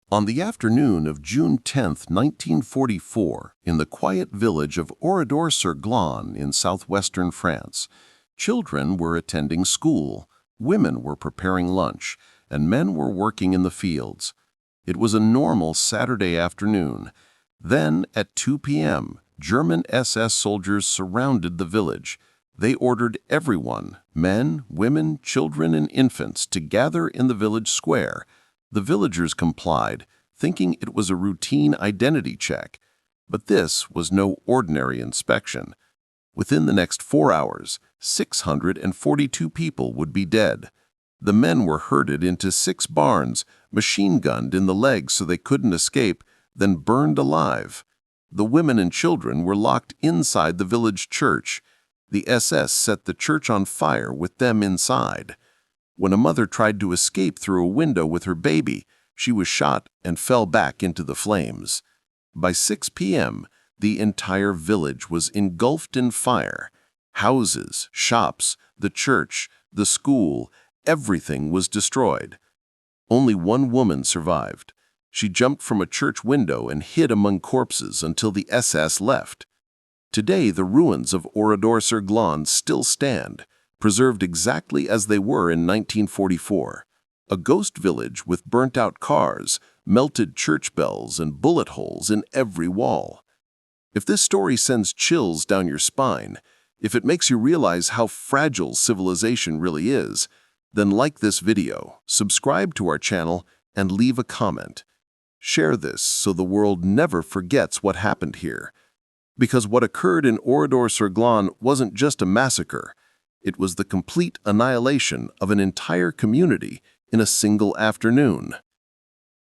On the afternoon of June 10, 1944, in the quiet village of Oradour-sur-Glane in southwestern France, children were attending school, women were preparing lunch, and men were working in the fields. It was a normal Saturday afternoon. Then, at 2 p.m., German SS soldiers surrounded the village. They ordered everyone, men, women, children, and infants, to gather in the village square. The villagers complied, thinking it was a routine identity check. But this was no ordinary inspection. Within the next 4 hours, 642 people would be dead. The men were herded into 6 barns, machine-gunned in the legs so they couldn't escape, then burned alive. The women and children were locked inside the village church. The SS set the church on fire with them inside. When a mother tried to escape through a window with her baby, she was shot and fell back into the flames. By 6 p.m., the entire village was engulfed in fire. Houses, shops, the church, the school, everything was destroyed. Only one woman survived. She jumped from a church window and hid among corpses until the SS left. Today, the ruins of Oradour-sur-Glane still stand, preserved exactly as they were in 1944. A ghost village with burnt-out cars, melted church bells, and bullet holes in every wall. If this story sends chills down your spine, if it makes you realize how fragile civilization really is, then like this video, subscribe to our channel, and leave a comment. Share this so the world never forgets what happened here. Because what occurred in Oradour-sur-Glane wasn't just a massacre, it was the complete annihilation of an entire community in a single afternoon.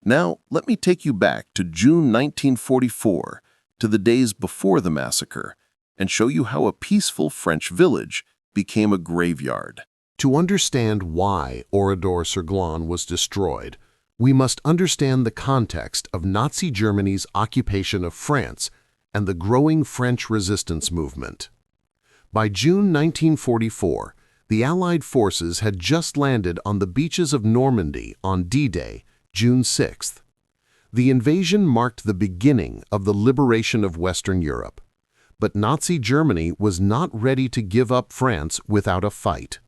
Now, let me take you back to June 1944, to the days before the massacre, and show you how a peaceful French village became a graveyard. To understand why Oradour-sur-Glane was destroyed, we must understand the context of Nazi Germany's occupation of France and the growing French resistance movement. By June 1944, the Allied forces had just landed on the beaches of Normandy on D-Day, June 6th. The invasion marked the beginning of the liberation of Western Europe. But Nazi Germany was not ready to give up France without a fight.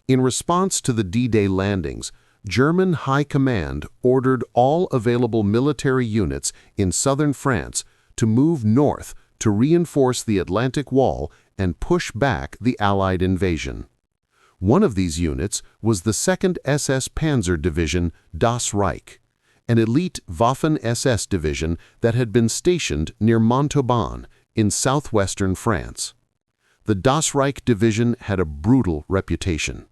In response to the D-Day landings, German High Command ordered all available military units in southern France to move north to reinforce the Atlantic Wall and push back the Allied invasion. One of these units was the 2nd SS Panzer Division Das Reich, an elite Waffen-SS division that had been stationed near Montauban in southwestern France. The Das Reich division had a brutal reputation.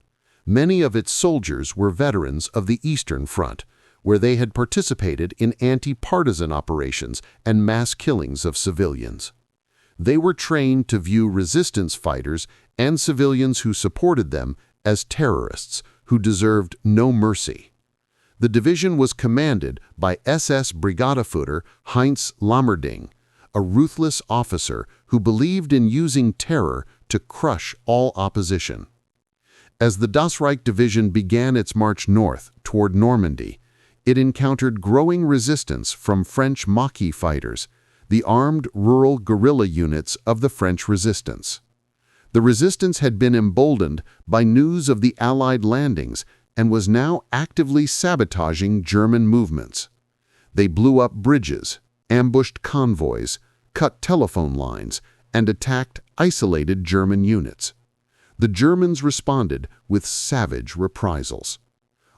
Many of its soldiers were veterans of the Eastern Front, where they had participated in anti-partisan operations and mass killings of civilians. They were trained to view resistance fighters and civilians who supported them as terrorists who deserved no mercy. The division was commanded by SS Brigadefuhrer Heinz Lammerding, a ruthless officer who believed in using terror to crush all opposition. As the Das Reich division began its march north toward Normandy, it encountered growing resistance from French Maquis fighters, the armed rural guerrilla units of the French resistance. The resistance had been emboldened by news of the Allied landings and was now actively sabotaging German movements. They blew up bridges, ambushed convoys, cut telephone lines, and attacked isolated German units. The Germans responded with savage reprisals.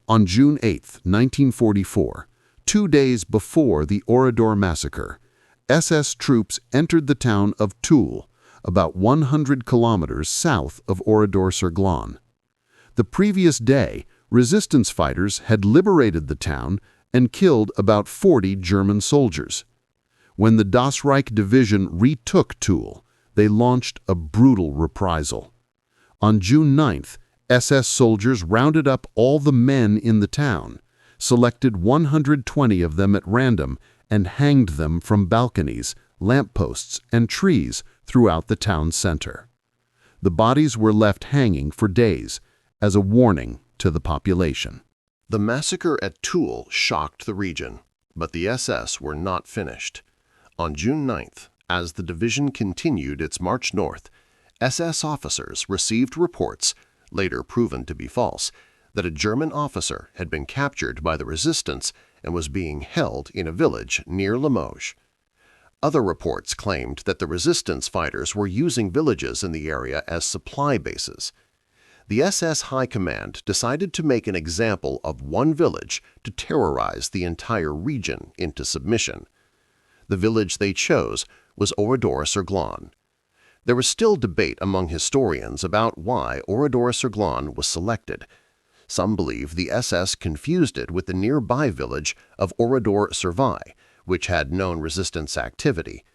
On June 8, 1944, 2 days before the Oradour massacre, SS troops entered the town of Toul, about 100 kilometers south of Oradour-sur-Glane. The previous day, resistance fighters had liberated the town and killed about 40 German soldiers. When the Das Reich division retook Toul, they launched a brutal reprisal. On June 9th, SS soldiers rounded up all the men in the town, selected 120 of them at random, and hanged them from balconies, lampposts, and trees throughout the town center. The bodies were left hanging for days as a warning to the population. The massacre at Toul shocked the region. But the SS were not finished. On June 9th, as the division continued its march north, SS officers received reports, later proven to be false, that a German officer had been captured by the resistance and was being held in a village near Limoges. Other reports claimed that the resistance fighters were using villages in the area as supply bases. The SS High Command decided to make an example of one village to terrorize the entire region into submission. The village they chose was Oradour-sur-Glane. There was still debate among historians about why Oradour-sur-Glane was selected. Some believe the SS confused it with the nearby village of Oradour-sur-Glane, which had known resistance activity.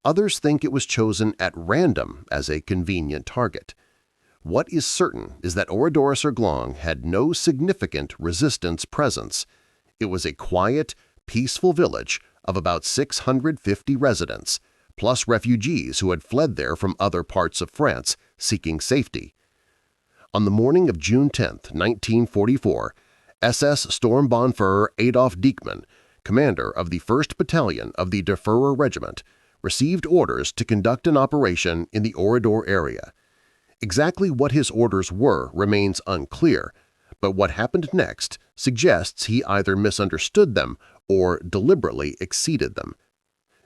Others think it was chosen at random as a convenient target. What is certain is that Oradour-sur-Glane had no significant resistance presence. It was a quiet, peaceful village of about 650 residents, plus refugees who had fled there from other parts of France seeking safety. On the morning of June 10, 1944, SS Sturmbannführer Adolf Dieckmann, commander of the 1st Battalion of the Der Führer Regiment, received orders to conduct an operation in the Oradour area. Exactly what his orders were remains unclear, but what happened next suggests he either misunderstood them or deliberately exceeded them.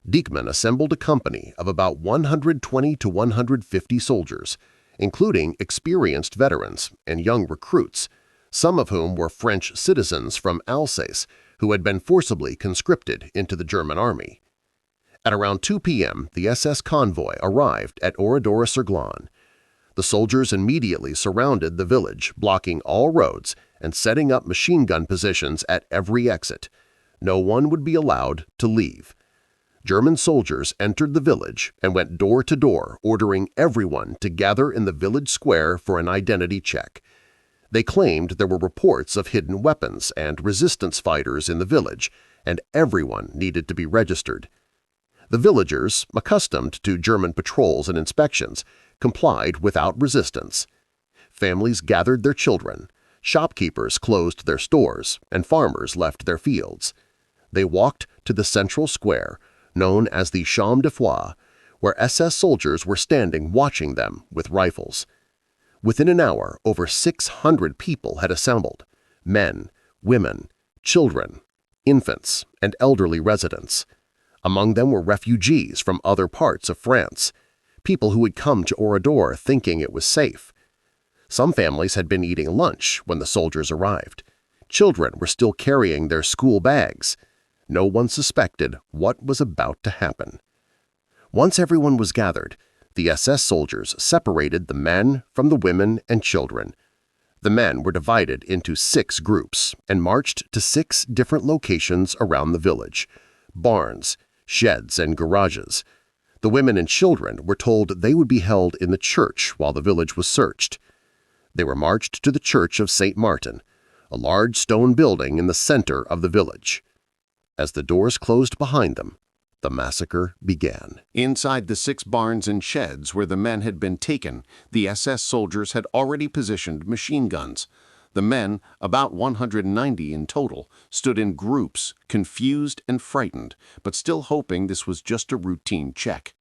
Dieckmann assembled a company of about 120 to 150 soldiers, including experienced veterans and young recruits, some of whom were French citizens from Alsace who had been forcibly conscripted into the German army. At around 2 p.m., the SS convoy arrived at Oradour-sur-Glane. The soldiers immediately surrounded the village, blocking all roads and setting up machine gun positions at every exit. No one would be allowed to leave. German soldiers entered the village and went door to door, ordering everyone to gather in the village square for an identity check. They claimed there were reports of hidden weapons and resistance fighters in the village, and everyone needed to be registered. The villagers, accustomed to German patrols and inspections, complied without resistance. Families gathered their children, shopkeepers closed their stores, and farmers left their fields. They walked to the central square, known as the Champ de Foix, where SS soldiers were standing watching them with rifles. Within an hour, over 600 people had assembled – men, women, children, infants, and elderly residents. Among them were refugees from other parts of France, people who had come to Oradour thinking it was safe. Some families had been eating lunch when the soldiers arrived. Children were still carrying their school bags. No one suspected what was about to happen. Once everyone was gathered, the SS soldiers separated the men from the women and children. The men were divided into 6 groups and marched to 6 different locations around the village – barns, sheds, and garages. The women and children were told they would be held in the church while the village was searched. They were marched to the Church of St. Martin, a large stone building in the center of the village. As the doors closed behind them, the massacre began. Inside the 6 barns and sheds where the men had been taken, the SS soldiers had already positioned machine guns. The men, about 190 in total, stood in groups, confused and frightened, but still hoping this was just a routine check.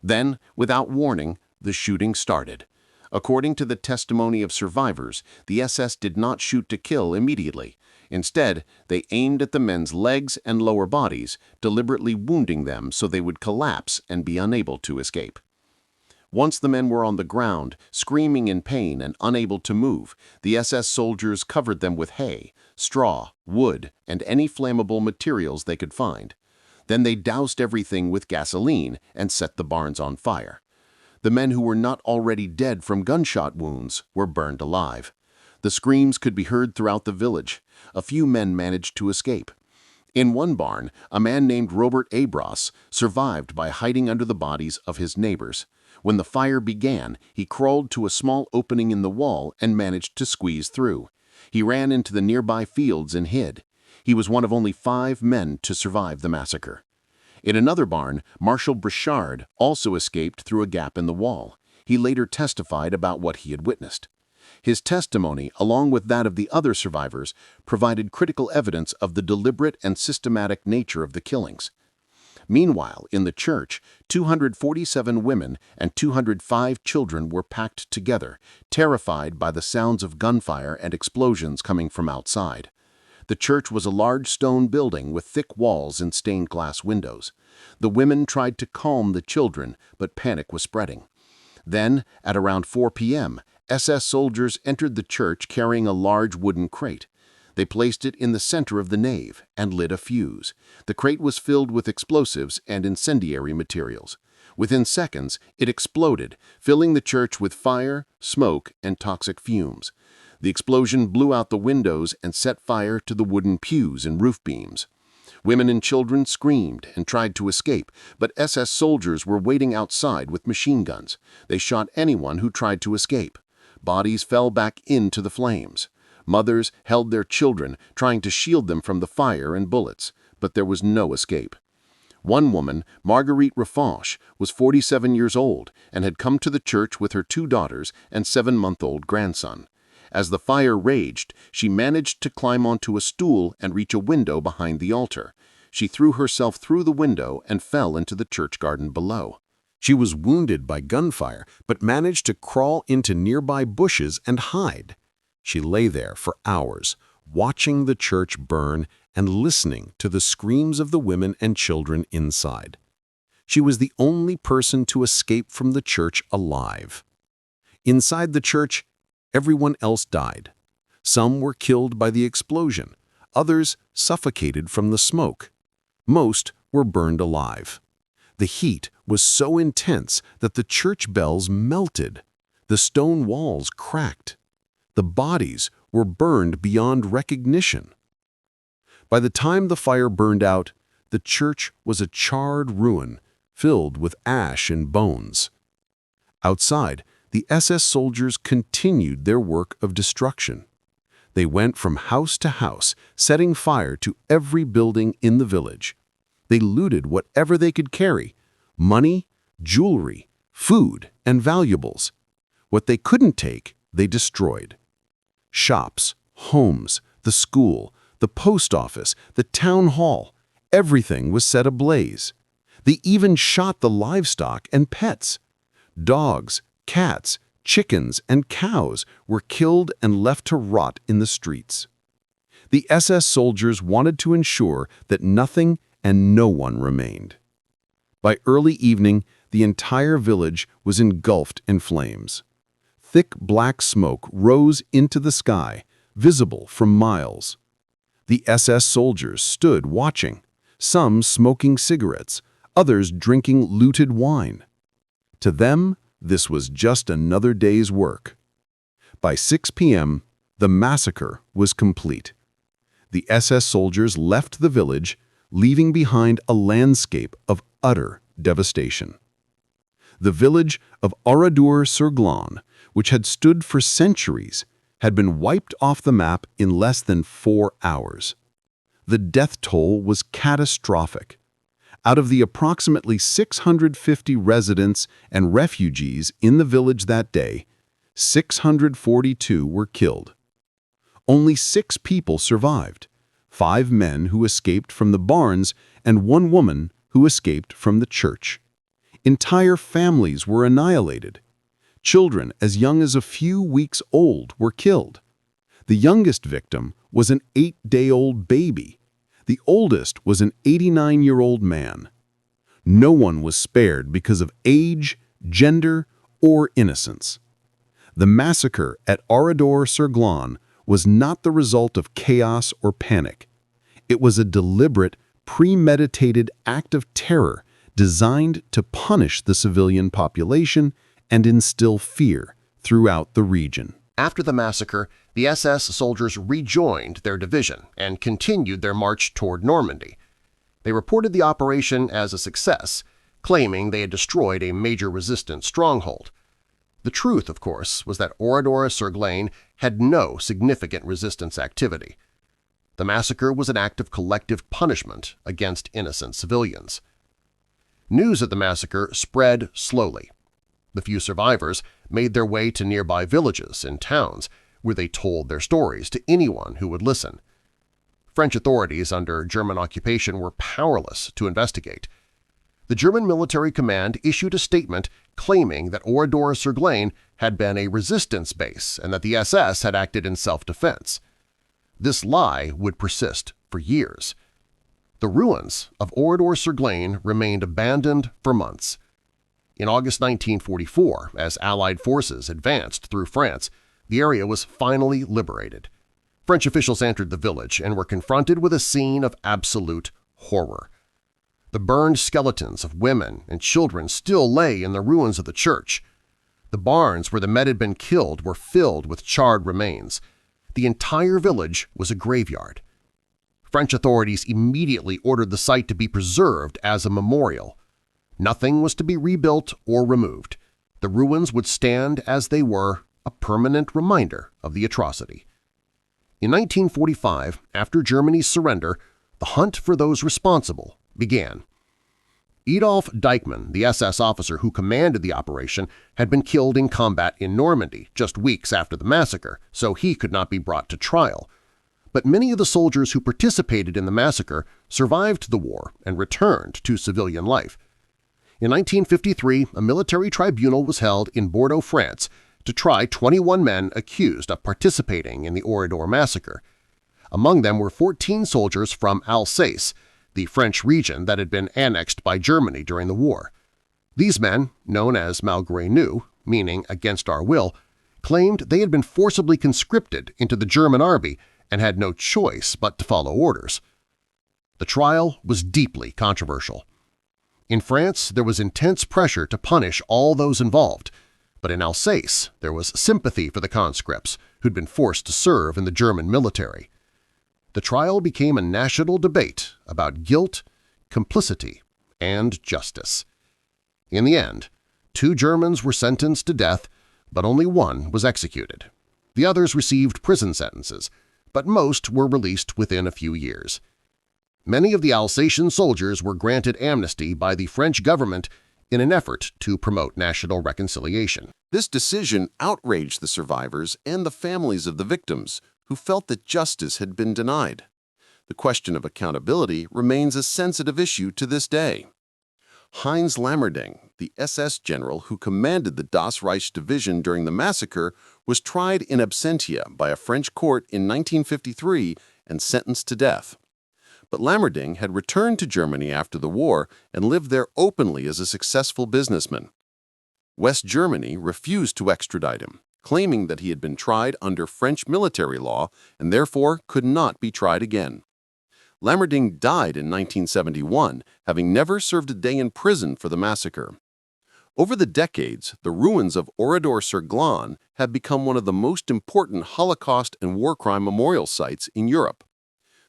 Then, without warning, the shooting started. According to the testimony of survivors, the SS did not shoot to kill immediately. Instead, they aimed at the men's legs and lower bodies, deliberately wounding them so they would collapse and be unable to escape. Once the men were on the ground, screaming in pain and unable to move, the SS soldiers covered them with hay, straw, wood, and any flammable materials they could find. Then they doused everything with gasoline and set the barns on fire. The men who were not already dead from gunshot wounds were burned alive. The screams could be heard throughout the village. A few men managed to escape. In one barn, a man named Robert Ablaze survived by hiding under the bodies of his neighbors. When the fire began, he crawled to a small opening in the wall and managed to squeeze through. He ran into the nearby fields and hid. He was one of only 5 men to survive the massacre. In another barn, Marshal Brichard also escaped through a gap in the wall. He later testified about what he had witnessed. His testimony, along with that of the other survivors, provided critical evidence of the deliberate and systematic nature of the killings. Meanwhile, in the church, 247 women and 205 children were packed together, terrified by the sounds of gunfire and explosions coming from outside. The church was a large stone building with thick walls and stained glass windows. The women tried to calm the children, but panic was spreading. Then, at around 4 p.m., SS soldiers entered the church carrying a large wooden crate. They placed it in the center of the nave and lit a fuse. The crate was filled with explosives and incendiary materials. Within seconds, it exploded, filling the church with fire, smoke, and toxic fumes. The explosion blew out the windows and set fire to the wooden pews and roof beams. Women and children screamed and tried to escape, but SS soldiers were waiting outside with machine guns. They shot anyone who tried to escape. Bodies fell back into the flames. Mothers held their children, trying to shield them from the fire and bullets, but there was no escape. One woman, Marguerite Raffanche, was 47 years old and had come to the church with her 2 daughters and 7-month-old grandson. As the fire raged, she managed to climb onto a stool and reach a window behind the altar. She threw herself through the window and fell into the church garden below. She was wounded by gunfire, but managed to crawl into nearby bushes and hide. She lay there for hours, watching the church burn and listening to the screams of the women and children inside. She was the only person to escape from the church alive. Inside the church, everyone else died. Some were killed by the explosion, others suffocated from the smoke. Most were burned alive. The heat was so intense that the church bells melted. The stone walls cracked. The bodies were burned beyond recognition. By the time the fire burned out, the church was a charred ruin filled with ash and bones. Outside, the SS soldiers continued their work of destruction. They went from house to house, setting fire to every building in the village. They looted whatever they could carry: money, jewelry, food, and valuables. What they couldn't take, they destroyed. Shops, homes, the school, the post office, the town hall, everything was set ablaze. They even shot the livestock and pets. Dogs, cats, chickens, and cows were killed and left to rot in the streets. The SS soldiers wanted to ensure that nothing and no one remained. By early evening, the entire village was engulfed in flames. Thick black smoke rose into the sky, visible from miles. The SS soldiers stood watching, some smoking cigarettes, others drinking looted wine. To them, this was just another day's work. By 6 p.m., the massacre was complete. The SS soldiers left the village, leaving behind a landscape of utter devastation. The village of Oradour-sur-Glane, which had stood for centuries, had been wiped off the map in less than 4 hours. The death toll was catastrophic. Out of the approximately 650 residents and refugees in the village that day, 642 were killed. Only 6 people survived: 5 men who escaped from the barns and 1 woman who escaped from the church. Entire families were annihilated. Children as young as a few weeks old were killed. The youngest victim was an 8-day-old baby. The oldest was an 89-year-old man. No one was spared because of age, gender, or innocence. The massacre at Oradour-sur-Glane was not the result of chaos or panic. It was a deliberate, premeditated act of terror designed to punish the civilian population and instill fear throughout the region. After the massacre, the SS soldiers rejoined their division and continued their march toward Normandy. They reported the operation as a success, claiming they had destroyed a major resistance stronghold. The truth, of course, was that Oradour-sur-Glane had no significant resistance activity. The massacre was an act of collective punishment against innocent civilians. News of the massacre spread slowly. The few survivors made their way to nearby villages and towns where they told their stories to anyone who would listen. French authorities under German occupation were powerless to investigate. The German military command issued a statement claiming that Oradour-sur-Glane had been a resistance base and that the SS had acted in self-defense. This lie would persist for years. The ruins of Oradour-sur-Glane remained abandoned for months. In August 1944, as Allied forces advanced through France, the area was finally liberated. French officials entered the village and were confronted with a scene of absolute horror. The burned skeletons of women and children still lay in the ruins of the church. The barns where the men had been killed were filled with charred remains. The entire village was a graveyard. French authorities immediately ordered the site to be preserved as a memorial. Nothing was to be rebuilt or removed. The ruins would stand as they were, a permanent reminder of the atrocity. In 1945, after Germany's surrender, the hunt for those responsible began. Adolf Deichmann, the SS officer who commanded the operation, had been killed in combat in Normandy just weeks after the massacre, so he could not be brought to trial. But many of the soldiers who participated in the massacre survived the war and returned to civilian life. In 1953, a military tribunal was held in Bordeaux, France, to try 21 men accused of participating in the Oradour massacre. Among them were 14 soldiers from Alsace, the French region that had been annexed by Germany during the war. These men, known as malgré nous, meaning against our will, claimed they had been forcibly conscripted into the German army and had no choice but to follow orders. The trial was deeply controversial. In France, there was intense pressure to punish all those involved, but in Alsace there was sympathy for the conscripts who'd been forced to serve in the German military. The trial became a national debate about guilt, complicity, and justice. In the end, 2 Germans were sentenced to death, but only one was executed. The others received prison sentences, but most were released within a few years. Many of the Alsatian soldiers were granted amnesty by the French government in an effort to promote national reconciliation. This decision outraged the survivors and the families of the victims, who felt that justice had been denied. The question of accountability remains a sensitive issue to this day. Heinz Lammerding, the SS general who commanded the Das Reich division during the massacre, was tried in absentia by a French court in 1953 and sentenced to death. But Lammerding had returned to Germany after the war and lived there openly as a successful businessman. West Germany refused to extradite him, claiming that he had been tried under French military law and therefore could not be tried again. Lammerding died in 1971, having never served a day in prison for the massacre. Over the decades, the ruins of Oradour-sur-Glane have become one of the most important Holocaust and war crime memorial sites in Europe.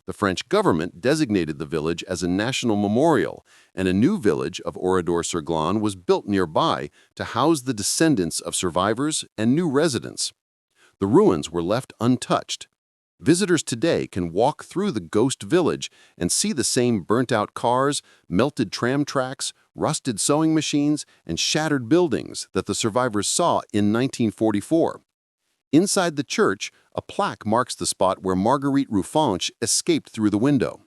The French government designated the village as a national memorial, and a new village of Oradour-sur-Glane was built nearby to house the descendants of survivors and new residents. The ruins were left untouched. Visitors today can walk through the ghost village and see the same burnt-out cars, melted tram tracks, rusted sewing machines, and shattered buildings that the survivors saw in 1944. Inside the church, a plaque marks the spot where Marguerite Ruffenche escaped through the window.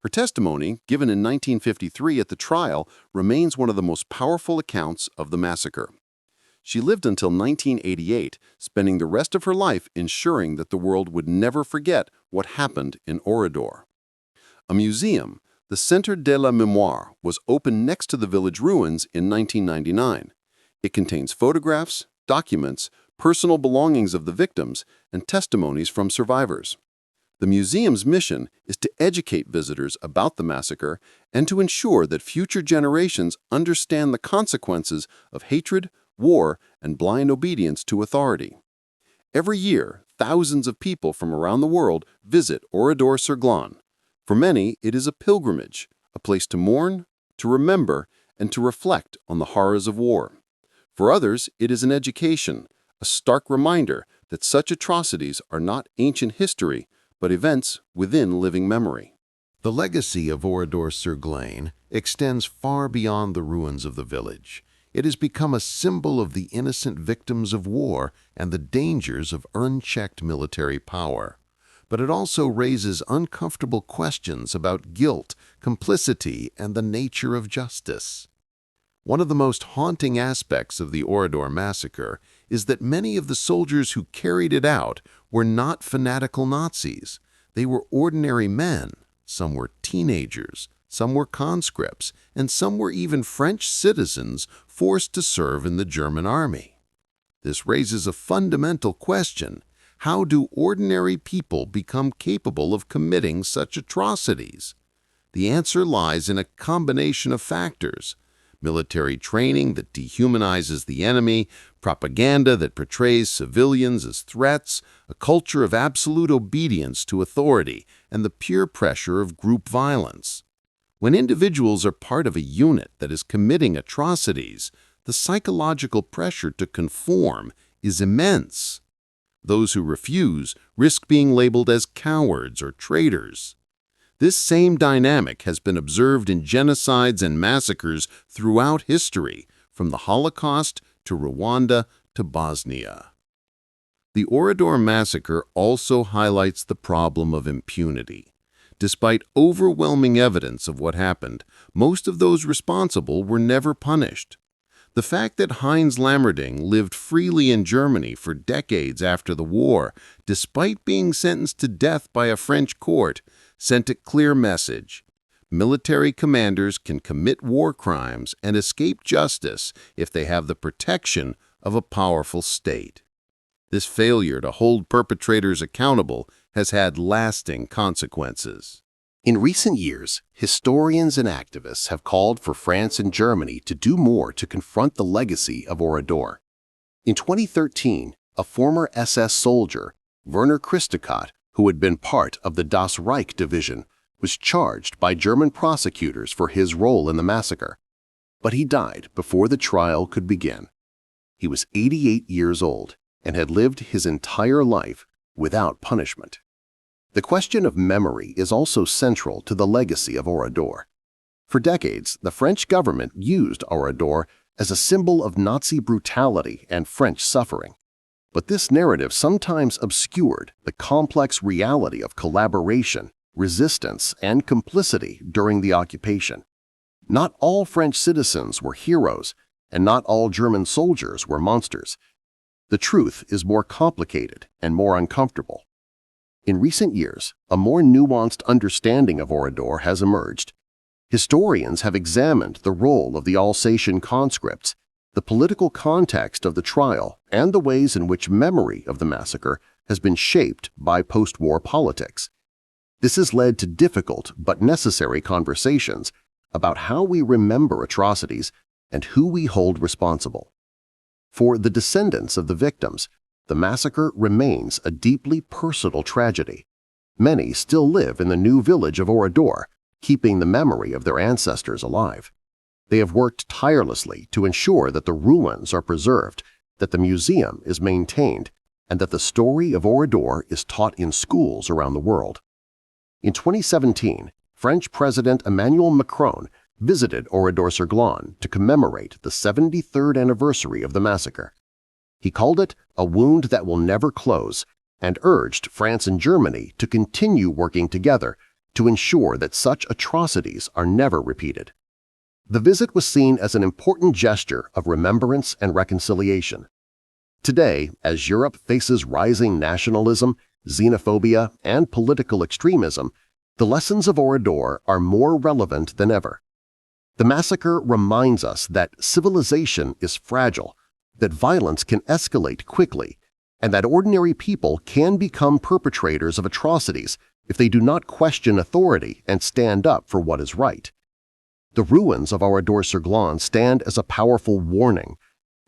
Her testimony, given in 1953 at the trial, remains one of the most powerful accounts of the massacre. She lived until 1988, spending the rest of her life ensuring that the world would never forget what happened in Oradour. A museum, the Centre de la Mémoire, was opened next to the village ruins in 1999. It contains photographs, documents, personal belongings of the victims, and testimonies from survivors. The museum's mission is to educate visitors about the massacre and to ensure that future generations understand the consequences of hatred, war, and blind obedience to authority. Every year, thousands of people from around the world visit Oradour-sur-Glane. For many, it is a pilgrimage, a place to mourn, to remember, and to reflect on the horrors of war. For others, it is an education, a stark reminder that such atrocities are not ancient history, but events within living memory. The legacy of Oradour-sur-Glane extends far beyond the ruins of the village. It has become a symbol of the innocent victims of war and the dangers of unchecked military power. But it also raises uncomfortable questions about guilt, complicity, and the nature of justice. One of the most haunting aspects of the Oradour massacre is that many of the soldiers who carried it out were not fanatical Nazis. They were ordinary men. Some were teenagers, some were conscripts, and some were even French citizens forced to serve in the German army. This raises a fundamental question. How do ordinary people become capable of committing such atrocities? The answer lies in a combination of factors: military training that dehumanizes the enemy, propaganda that portrays civilians as threats, a culture of absolute obedience to authority, and the peer pressure of group violence. When individuals are part of a unit that is committing atrocities, the psychological pressure to conform is immense. Those who refuse risk being labeled as cowards or traitors. This same dynamic has been observed in genocides and massacres throughout history, from the Holocaust to Rwanda to Bosnia. The Oradour massacre also highlights the problem of impunity. Despite overwhelming evidence of what happened, most of those responsible were never punished. The fact that Heinz Lammerding lived freely in Germany for decades after the war, despite being sentenced to death by a French court, sent a clear message. Military commanders can commit war crimes and escape justice if they have the protection of a powerful state. This failure to hold perpetrators accountable has had lasting consequences. In recent years, historians and activists have called for France and Germany to do more to confront the legacy of Oradour. In 2013, a former SS soldier, Werner Christokot, who had been part of the Das Reich division, was charged by German prosecutors for his role in the massacre. But he died before the trial could begin. He was 88 years old and had lived his entire life without punishment. The question of memory is also central to the legacy of Oradour. For decades, the French government used Oradour as a symbol of Nazi brutality and French suffering. But this narrative sometimes obscured the complex reality of collaboration, resistance, and complicity during the occupation. Not all French citizens were heroes, and not all German soldiers were monsters. The truth is more complicated and more uncomfortable. In recent years, a more nuanced understanding of Oradour has emerged. Historians have examined the role of the Alsatian conscripts, the political context of the trial, and the ways in which memory of the massacre has been shaped by post-war politics. This has led to difficult but necessary conversations about how we remember atrocities and who we hold responsible. For the descendants of the victims, the massacre remains a deeply personal tragedy. Many still live in the new village of Oradour, keeping the memory of their ancestors alive. They have worked tirelessly to ensure that the ruins are preserved, that the museum is maintained, and that the story of Oradour is taught in schools around the world. In 2017, French President Emmanuel Macron visited Oradour-sur-Glane to commemorate the 73rd anniversary of the massacre. He called it a wound that will never close and urged France and Germany to continue working together to ensure that such atrocities are never repeated. The visit was seen as an important gesture of remembrance and reconciliation. Today, as Europe faces rising nationalism, xenophobia, and political extremism, the lessons of Oradour are more relevant than ever. The massacre reminds us that civilization is fragile, that violence can escalate quickly, and that ordinary people can become perpetrators of atrocities if they do not question authority and stand up for what is right. The ruins of Oradour-sur-Glane stand as a powerful warning.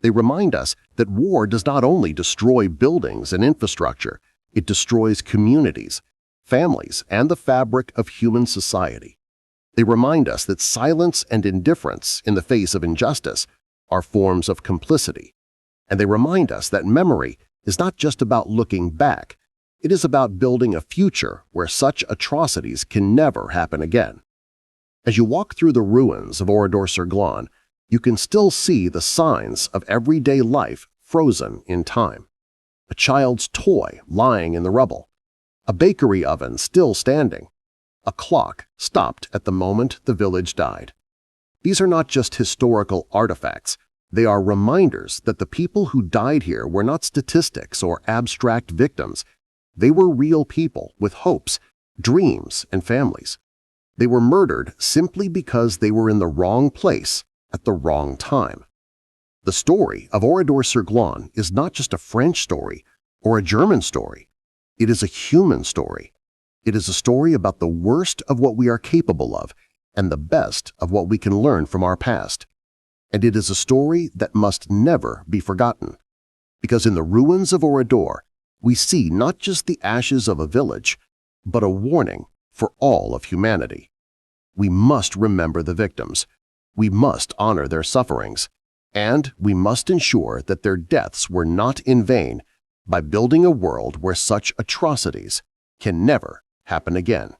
They remind us that war does not only destroy buildings and infrastructure, it destroys communities, families, and the fabric of human society. They remind us that silence and indifference in the face of injustice are forms of complicity. And they remind us that memory is not just about looking back, it is about building a future where such atrocities can never happen again. As you walk through the ruins of Oradour-sur-Glane, You can still see the signs of everyday life frozen in time. A child's toy lying in the rubble, a bakery oven still standing, a clock stopped at the moment the village died. These are not just historical artifacts. They are reminders that the people who died here were not statistics or abstract victims. They were real people with hopes, dreams, and families. They were murdered simply because they were in the wrong place at the wrong time. The story of Oradour-sur-Glane is not just a French story or a German story. It is a human story. It is a story about the worst of what we are capable of and the best of what we can learn from our past. And it is a story that must never be forgotten, because in the ruins of Oradour, we see not just the ashes of a village, but a warning for all of humanity. We must remember the victims. We must honor their sufferings, and we must ensure that their deaths were not in vain by building a world where such atrocities can never happen again.